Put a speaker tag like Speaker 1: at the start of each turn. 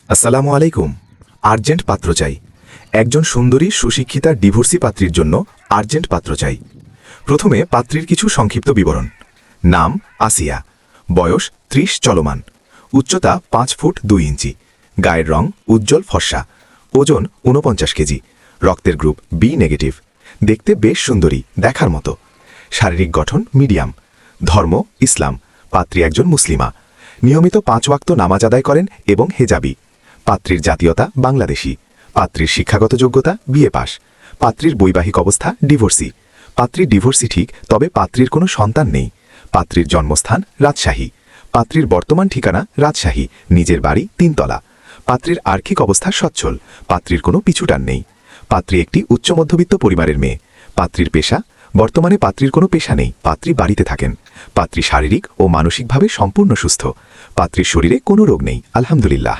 Speaker 1: আসসালামু আলাইকুম। আর্জেন্ট পাত্র চাই। একজন সুন্দরী সুশিক্ষিতা ডিভোর্সি পাত্রীর জন্য আর্জেন্ট পাত্র চাই। প্রথমে পাত্রীর কিছু সংক্ষিপ্ত বিবরণ। নাম আসিয়া, বয়স 30 চলমান, উচ্চতা 5 ফুট 2 ইঞ্চি, গায়ের রং উজ্জ্বল ফর্সা, ওজন 49 কেজি, রক্তের গ্রুপ বি নেগেটিভ, দেখতে বেশ সুন্দরী, দেখার মতো, শারীরিক গঠন মিডিয়াম, ধর্ম ইসলাম, পাত্রী একজন মুসলিমা, নিয়মিত 5 ওয়াক্ত নামাজ আদায় করেন এবং হেজাবি। পাত্রীর জাতীয়তা বাংলাদেশী, পাত্রীর শিক্ষাগত যোগ্যতা বিএ পাস, পাত্রীর বৈবাহিক অবস্থা ডিভোর্সি, পাত্রীর ডিভোর্সি ঠিক, তবে পাত্রীর কোনো সন্তান নেই, পাত্রীর জন্মস্থান রাজশাহী, পাত্রীর বর্তমান ঠিকানা রাজশাহী, নিজের বাড়ি 3 তলা, পাত্রীর আর্থিক অবস্থা সচ্ছল, পাত্রীর কোনো পিছুটান নেই, পাত্রী একটি উচ্চ মধ্যবিত্ত পরিবারের মেয়ে, পাত্রীর পেশা বর্তমানে পাত্রীর কোনো পেশা নেই, পাত্রী বাড়িতে থাকেন, পাত্রী শারীরিক ও মানসিকভাবে সম্পূর্ণ সুস্থ, পাত্রীর শরীরে কোনো রোগ নেই আলহামদুলিল্লাহ।